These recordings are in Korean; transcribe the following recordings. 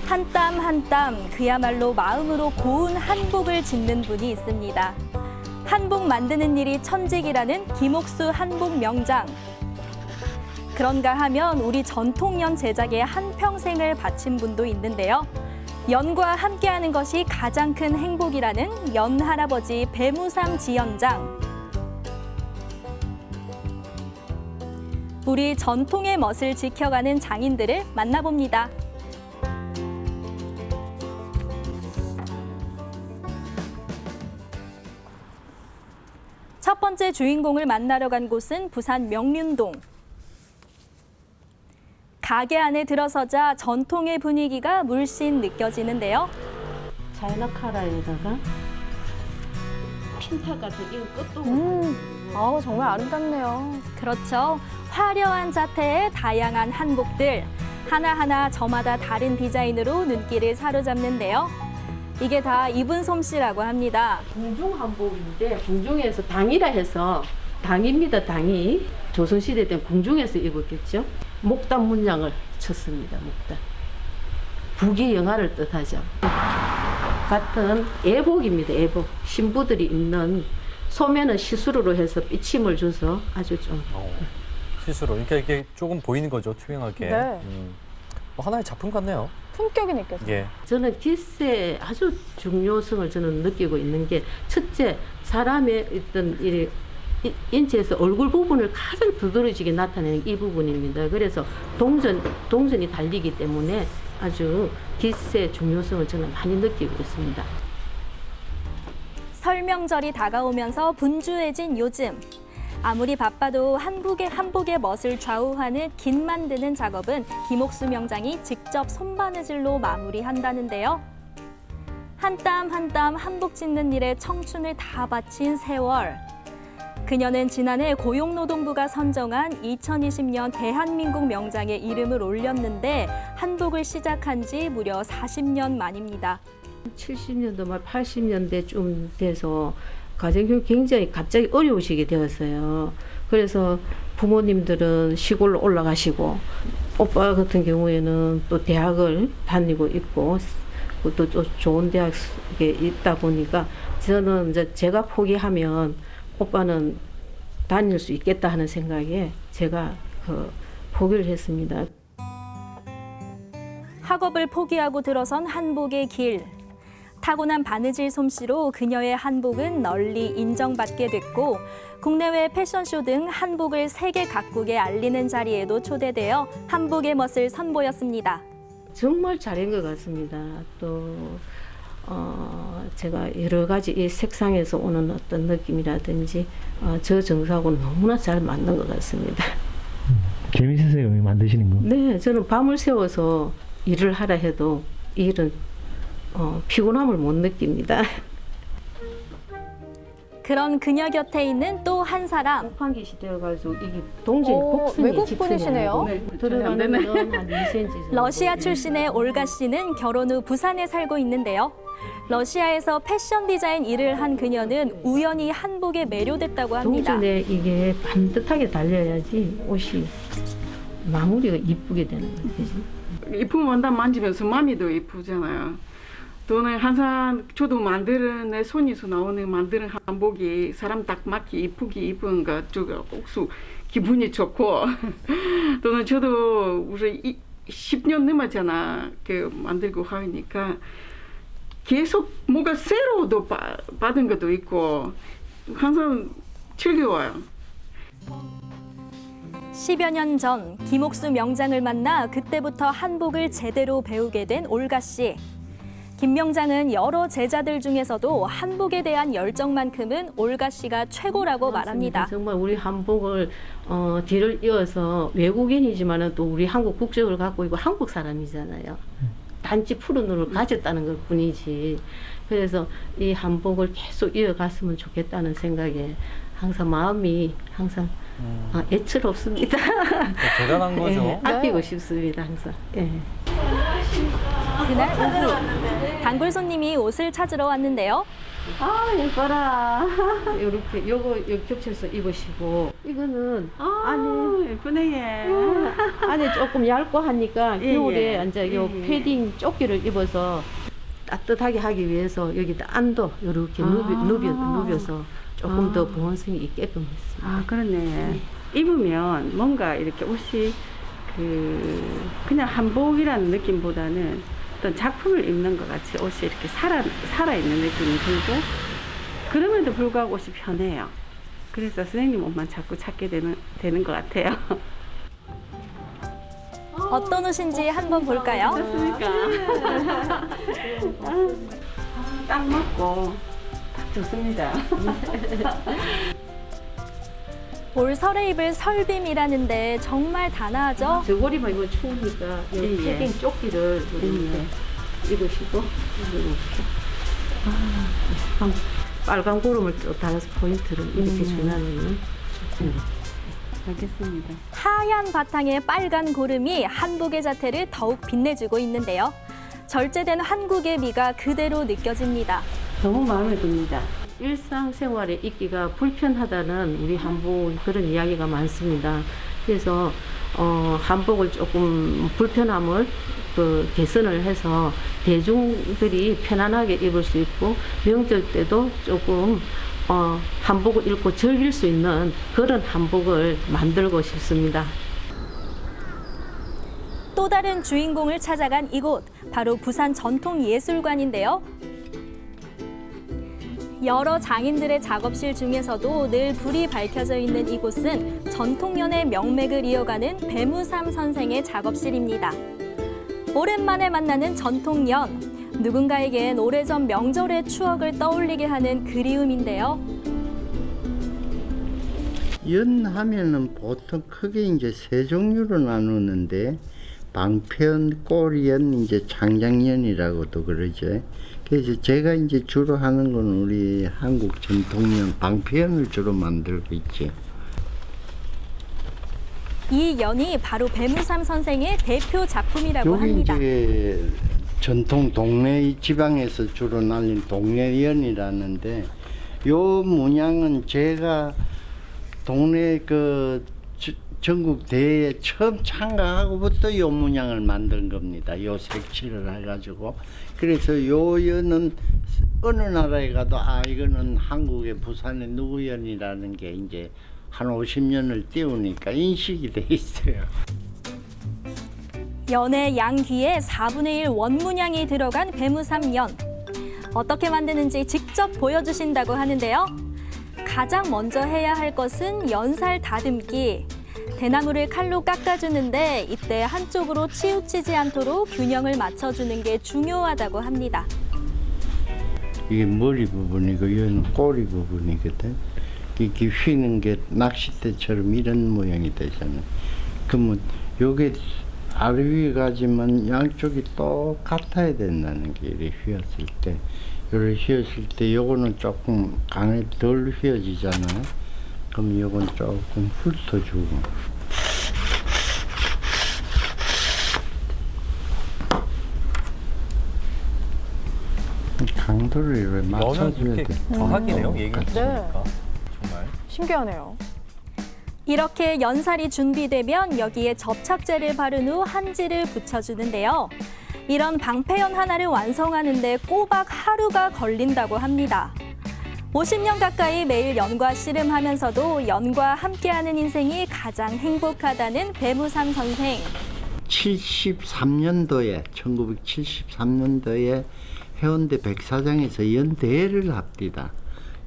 한 땀 한 땀 그야말로 마음으로 고운 한복을 짓는 분이 있습니다. 한복 만드는 일이 천직이라는 김옥수 한복 명장. 그런가 하면 우리 전통연 제작에 한평생을 바친 분도 있는데요. 연과 함께하는 것이 가장 큰 행복이라는 연 할아버지 배무삼 지연장. 우리 전통의 멋을 지켜가는 장인들을 만나봅니다. 첫 번째 주인공을 만나러 간 곳은 부산 명륜동. 가게 안에 들어서자 전통의 분위기가 물씬 느껴지는데요. 차이나 카라에다가 핀타 같은 이거 끝도 정말 아름답네요. 그렇죠. 화려한 자태의 다양한 한복들. 하나하나 저마다 다른 디자인으로 눈길을 사로잡는데요. 이게 다 입은 솜씨라고 합니다. 궁중 한복인데 궁중에서 당이라 해서 당입니다. 당이 조선시대 때 궁중에서 입었겠죠. 목단 문양을 쳤습니다. 목단. 부귀영화를 뜻하죠. 같은 애복입니다. 애복. 신부들이 입는 소매는 시스루로 해서 삐침을 줘서 아주 좀 시스루. 그러니까 이게 조금 보이는 거죠, 투명하게. 네. 뭐 하나의 작품 같네요. 품격이 느껴져요. 예. 저는 깃의 아주 중요성을 저는 느끼고 있는 게 첫째, 사람의 어떤 인체에서 얼굴 부분을 가장 두드러지게 나타내는 이 부분입니다. 그래서 동전이 달리기 때문에 아주 깃의 중요성을 저는 많이 느끼고 있습니다. 설명절이 다가오면서 분주해진 요즘. 아무리 바빠도 한복의 멋을 좌우하는 깃 만드는 작업은 김옥수 명장이 직접 손바느질로 마무리한다는데요. 한 땀 한 땀 한복 짓는 일에 청춘을 다 바친 세월. 그녀는 지난해 고용노동부가 선정한 2020년 대한민국 명장에 이름을 올렸는데 한복을 시작한 지 무려 40년 만입니다. 70년도 말 80년대쯤 돼서 가정교육 굉장히 갑자기 어려우시게 되었어요. 그래서 부모님들은 시골로 올라가시고 오빠 같은 경우에는 또 대학을 다니고 있고 또 좋은 대학에 있다 보니까 저는 이제 제가 포기하면 오빠는 다닐 수 있겠다 하는 생각에 제가 포기를 했습니다. 학업을 포기하고 들어선 한복의 길. 타고난 바느질 솜씨로 그녀의 한복은 널리 인정받게 됐고 국내외 패션쇼 등 한복을 세계 각국에 알리는 자리에도 초대되어 한복의 멋을 선보였습니다. 정말 잘한 것 같습니다. 또 제가 여러 가지 이 색상에서 오는 어떤 느낌이라든지 저 정서하고는 너무나 잘 맞는 것 같습니다. 재밌으세요, 만드시는 거? 네, 저는 밤을 새워서 일을 하라 해도 이 일은 피곤함을 못 느낍니다. 그런 그녀 곁에 있는 또 한 사람. 폭판기 시대여가지고 이게 동전이 곡선이 외국 집선이 분이시네요. 아니고 들어가는 건 한 2cm 정도. 러시아 출신의 올가 씨는 결혼 후 부산에 살고 있는데요. 러시아에서 패션 디자인 일을 한 그녀는 우연히 한복에 매료됐다고 합니다. 동전에 이게 반듯하게 달려야지 옷이 마무리가 이쁘게 되는 거죠. 이쁜 원단 만지면서 마음이 더 이쁘잖아요. 저는 항상 저도 만드는 손에서 나오는 만드는 한복이 사람 딱 맞게 이쁘게 입은 거 저거 옥수 기분이 좋고 저도 우리 10년 넘었잖아 그 만들고 하니까 계속 뭔가 새로도 받은 것도 있고 항상 즐거워요. 10여 년 전 김옥수 명장을 만나 그때부터 한복을 제대로 배우게 된 올가 씨. 김 명장은 여러 제자들 중에서도 한복에 대한 열정만큼은 올가 씨가 최고라고 말합니다. 정말 우리 한복을 뒤를 이어서 외국인이지만은 또 우리 한국 국적을 갖고 있고 한국 사람이잖아요. 단지 푸른 눈을 가졌다는 것 뿐이지. 그래서 이 한복을 계속 이어갔으면 좋겠다는 생각에 항상 마음이 항상 애처롭습니다. 대단한 거죠. 예, 아끼고 싶습니다 항상. 예. 그날 오후 단골 손님이 옷을 찾으러 왔는데요. 아 예뻐라. 이렇게 요거 여기 겹쳐서 입으시고 이거는 안에 예쁘네 얘. 안에 조금 얇고 하니까 예, 겨울에 예. 이제 요 예, 예. 패딩 조끼를 입어서 따뜻하게 하기 위해서 여기다 안도 이렇게 누벼서 조금 더 보온성이 있게끔 했습니다. 아 그러네. 입으면 뭔가 이렇게 옷이 그냥 한복이라는 느낌보다는 어떤 작품을 입는 것 같이 옷이 이렇게 살아 있는 느낌이 들고 그럼에도 불구하고 옷이 편해요. 그래서 선생님 옷만 자꾸 찾게 되는 것 같아요. 어떤 옷인지 한번 볼까요? 좋습니까? 딱 맞고 딱 좋습니다. 올 설에 입을 설빔이라는데 정말 단아하죠? 저고리만 입으면 추우니까 요 예, 예. 패딩 조끼를 이렇게 입으시고 이렇게 빨간 구름을 또 달아서 포인트를 이렇게 준하면 좋습니다. 알겠습니다. 하얀 바탕에 빨간 고름이 한복의 자태를 더욱 빛내주고 있는데요. 절제된 한국의 미가 그대로 느껴집니다. 너무 마음에 듭니다. 일상생활에 입기가 불편하다는 우리 한복 그런 이야기가 많습니다. 그래서 한복을 조금 불편함을 개선을 해서 대중들이 편안하게 입을 수 있고 명절 때도 조금 한복을 입고 즐길 수 있는 그런 한복을 만들고 싶습니다. 또 다른 주인공을 찾아간 이곳, 바로 부산 전통예술관인데요. 여러 장인들의 작업실 중에서도 늘 불이 밝혀져 있는 이곳은 전통연의 명맥을 이어가는 배무삼 선생의 작업실입니다. 오랜만에 만나는 전통연, 누군가에겐 오래전 명절의 추억을 떠올리게 하는 그리움인데요. 연 하면은 보통 크게 이제 세 종류로 나누는데 방편, 꼬리연, 이제 장장연이라고도 그러죠. 그래서 제가 이제 주로 하는 건 우리 한국 전통연 방편을 주로 만들고 있죠. 이 연이 바로 배무삼 선생의 대표 작품이라고 여기 합니다. 이제 전통 동네 지방에서 주로 날린 동네연이라는데 요 문양은 제가 동네 전국 대회에 처음 참가하고부터 요 문양을 만든 겁니다. 요 색칠을 해가지고. 그래서 요 연은 어느 나라에 가도 이거는 한국의 부산의 누구 연이라는 게 이제 한 50년을 띄우니까 인식이 돼 있어요. 연의 양귀에 4분의 1 원문양이 들어간 배무삼연. 어떻게 만드는지 직접 보여주신다고 하는데요. 가장 먼저 해야 할 것은 연살 다듬기. 대나무를 칼로 깎아주는데 이때 한쪽으로 치우치지 않도록 균형을 맞춰주는 게 중요하다고 합니다. 이게 머리 부분이고 이건 꼬리 부분이거든. 이렇게 휘는 게 낚싯대처럼 이런 모양이 되잖아요. 그러면 요게 아래 위에 가지만 양쪽이 똑같아야 된다는 게 이렇게 휘었을 때. 요를 휘었을 때 요거는 조금 강에 덜 휘어지잖아요. 그럼 요건 조금 훑어주고. 강도를 이렇게 연은 맞춰줘야 이렇게 돼. 과학이네요. 얘기를 네. 들으니까. 정말. 신기하네요. 이렇게 연살이 준비되면 여기에 접착제를 바른 후 한지를 붙여주는데요. 이런 방패연 하나를 완성하는데 꼬박 하루가 걸린다고 합니다. 50년 가까이 매일 연과 씨름하면서도 연과 함께하는 인생이 가장 행복하다는 배무삼 선생. 73년도에 1973년도에 해운대 백사장에서 연대회를 합디다.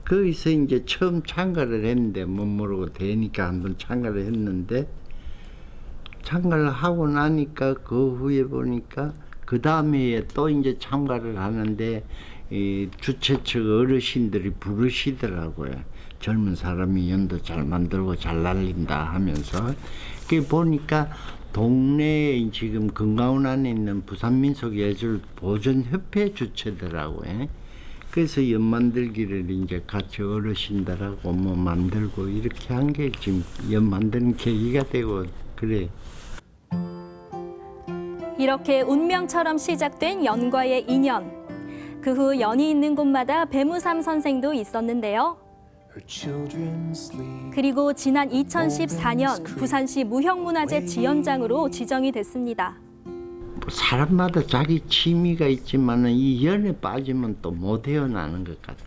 거기서 이제 처음 참가를 했는데 못 모르고 되니까 한번 참가를 했는데 참가를 하고 나니까 그 후에 보니까 그 다음에 또 이제 참가를 하는데 이 주최 측 어르신들이 부르시더라고요. 젊은 사람이 연도 잘 만들고 잘 날린다 하면서 그 보니까 동네에 지금 금가운 안에 있는 부산민속예술보존협회 주최더라고요. 그래서 연 만들기를 이제 같이 어르신들하고 뭐 만들고 이렇게 한 게 지금 연 만드는 계기가 되고 그래. 이렇게 운명처럼 시작된 연과의 인연. 그 후 연이 있는 곳마다 배무삼 선생도 있었는데요. 그리고 지난 2014년 부산시 무형문화재 지연장으로 지정이 됐습니다. 사람마다 자기 취미가 있지만은 이 연에 빠지면 또 못 헤어나는 것 같아.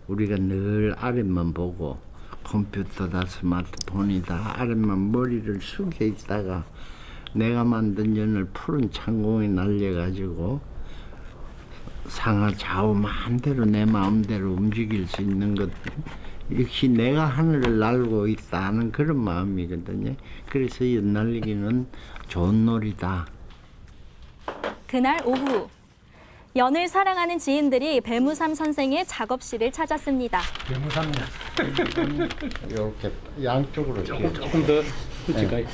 우리가 늘 아랫만 보고 컴퓨터다 스마트폰이다 아랫만 머리를 숙여 있다가 내가 만든 연을 푸른 창공에 날려가지고 상하 좌우 마음대로 내 마음대로 움직일 수 있는 것 역시 내가 하늘을 날고 있다는 그런 마음이거든요. 그래서 연 날리기는 좋은 놀이다. 그날 오후 연을 사랑하는 지인들이 배무삼 선생의 작업실을 찾았습니다. 이렇게 양쪽으로 조금 더 솔직하게.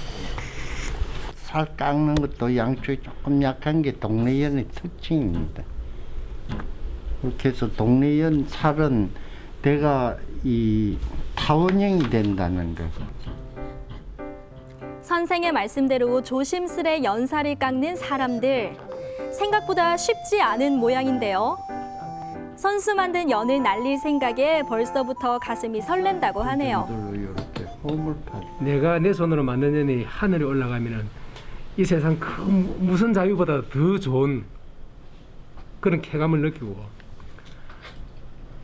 살 깎는 것도 양쪽이 조금 약한 게 동네연의 특징입니다. 그렇게 해서 동네연 살은 대가 이 타원형이 된다는 거. 선생의 말씀대로 조심스레 연살을 깎는 사람들. 생각보다 쉽지 않은 모양인데요. 선수 만든 연을 날릴 생각에 벌써부터 가슴이 설렌다고 하네요. 이렇게 허물판. 내가 내 손으로 만든 연이 하늘에 올라가면은 이 세상 그 무슨 자유보다 더 좋은 그런 쾌감을 느끼고,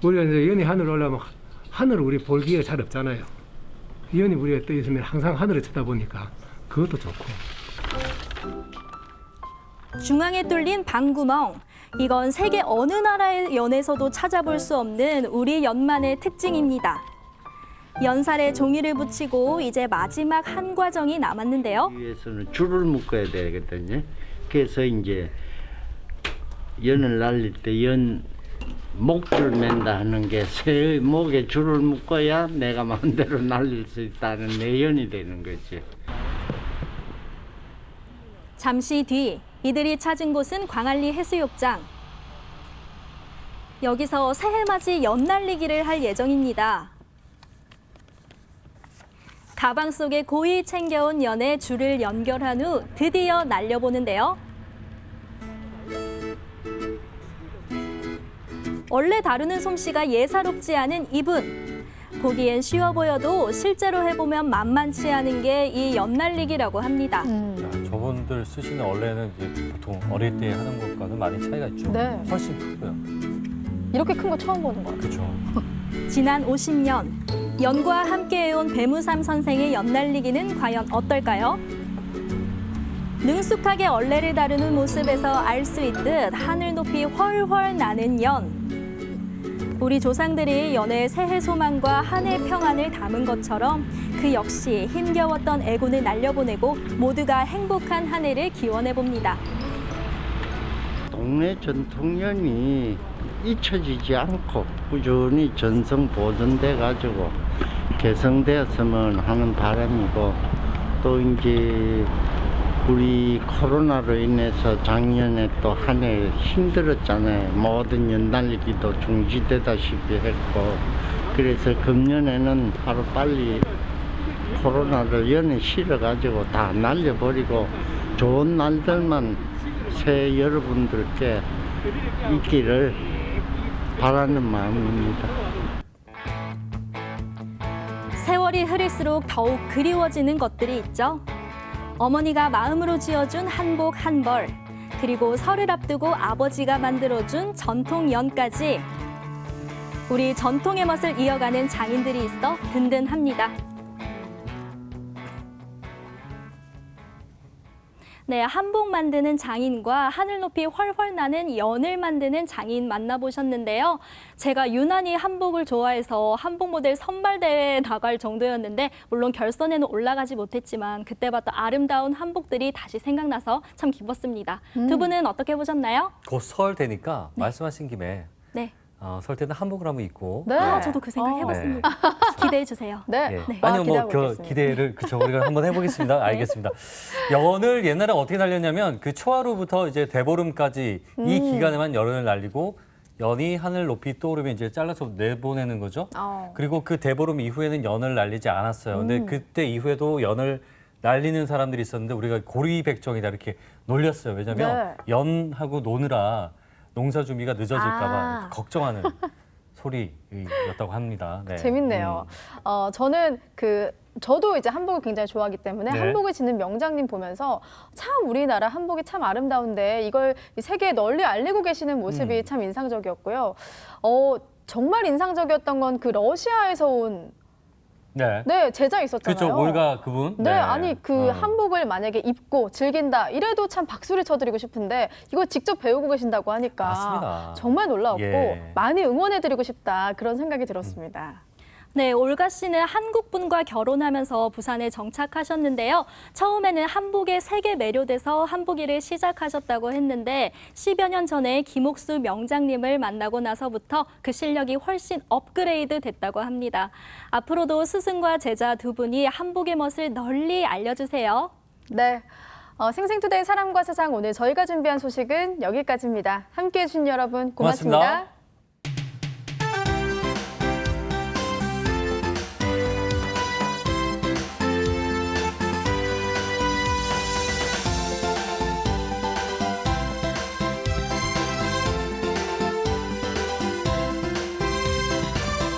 우리가 이제 연이 하늘에 올라가면 하늘을 우리 볼 기회가 잘 없잖아요. 연이 우리가 떠 있으면 항상 하늘을 쳐다보니까 그것도 좋고. 중앙에 뚫린 방구멍. 이건 세계 어느 나라의 연에서도 찾아볼 수 없는 우리 연만의 특징입니다. 연살에 종이를 붙이고 이제 마지막 한 과정이 남았는데요. 위에서는 줄을 묶어야 되거든요. 그래서 이제 연을 날릴 때 연 목줄 맨다 하는 게 새의 목에 줄을 묶어야 내가 마음대로 날릴 수 있다는 내연이 되는 거지. 잠시 뒤 이들이 찾은 곳은 광안리 해수욕장. 여기서 새해맞이 연 날리기를 할 예정입니다. 가방 속에 고이 챙겨온 연에 줄을 연결한 후 드디어 날려보는데요. 원래 다루는 솜씨가 예사롭지 않은 이분. 보기엔 쉬워 보여도 실제로 해보면 만만치 않은 게 이 연 날리기라고 합니다. 야, 저분들 쓰시는 원래는 이제 보통 어릴 때 하는 것과는 많이 차이가 있죠. 네. 훨씬 크고요. 이렇게 큰 거 처음 보는 것 같아요. 그렇죠. 지난 50년 연과 함께해온 배무삼 선생의 연 날리기는 과연 어떨까요? 능숙하게 얼레를 다루는 모습에서 알 수 있듯 하늘 높이 훨훨 나는 연. 우리 조상들이 연의 새해 소망과 한 해 평안을 담은 것처럼 그 역시 힘겨웠던 애군을 날려보내고 모두가 행복한 한 해를 기원해봅니다. 동네 전통연이 잊혀지지 않고 꾸준히 전성 보존돼 가지고 개성되었으면 하는 바람이고, 또 이제 우리 코로나로 인해서 작년에 또 한 해 힘들었잖아요. 모든 연날리기도 중지되다시피 했고, 그래서 금년에는 하루빨리 코로나를 연에 실어가지고 다 날려버리고 좋은 날들만 새해 여러분들께 있기를 바라는 마음입니다. 세월이 흐를수록 더욱 그리워지는 것들이 있죠. 어머니가 마음으로 지어준 한복 한 벌, 그리고 설을 앞두고 아버지가 만들어준 전통 연까지. 우리 전통의 멋을 이어가는 장인들이 있어 든든합니다. 네, 한복 만드는 장인과 하늘 높이 훨훨 나는 연을 만드는 장인 만나보셨는데요. 제가 유난히 한복을 좋아해서 한복 모델 선발대회에 나갈 정도였는데, 물론 결선에는 올라가지 못했지만 그때 봤던 아름다운 한복들이 다시 생각나서 참 기뻤습니다. 두 분은 어떻게 보셨나요? 곧 설 되니까 말씀하신 김에 네. 설 때는 한복을 한번 입고. 네. 저도 그 생각 해봤습니다. 기대해 주세요. 네. 예. 네. 아니요, 뭐 기대하고 그 있겠습니다. 기대를 그쵸 우리가 한번 해보겠습니다. 알겠습니다. 연을 옛날에 어떻게 날렸냐면 그 초하루부터 이제 대보름까지 이 기간에만 연을 날리고 연이 하늘 높이 떠오르면 이제 잘라서 내보내는 거죠. 그리고 그 대보름 이후에는 연을 날리지 않았어요. 근데 그때 이후에도 연을 날리는 사람들이 있었는데 우리가 고리백정이다 이렇게 놀렸어요. 왜냐면 네. 연하고 노느라 농사 준비가 늦어질까 봐 아. 걱정하는 소리였다고 합니다. 네. 재밌네요. 저는 저도 이제 한복을 굉장히 좋아하기 때문에 네. 한복을 짓는 명장님 보면서 참 우리나라 한복이 참 아름다운데 이걸 이 세계에 널리 알리고 계시는 모습이 참 인상적이었고요. 정말 인상적이었던 건 그 러시아에서 온 네. 제자 있었잖아요. 그렇죠. 올가 그분. 네, 아니 한복을 만약에 입고 즐긴다 이래도 참 박수를 쳐드리고 싶은데 이거 직접 배우고 계신다고 하니까 맞습니다. 정말 놀라웠고 예. 많이 응원해드리고 싶다 그런 생각이 들었습니다. 네, 올가 씨는 한국분과 결혼하면서 부산에 정착하셨는데요. 처음에는 한복에 세게 매료돼서 한복 일을 시작하셨다고 했는데 10여 년 전에 김옥수 명장님을 만나고 나서부터 그 실력이 훨씬 업그레이드 됐다고 합니다. 앞으로도 스승과 제자 두 분이 한복의 멋을 널리 알려주세요. 네, 생생투데이 사람과 세상 오늘 저희가 준비한 소식은 여기까지입니다. 함께해 주신 여러분 고맙습니다. 고맙습니다.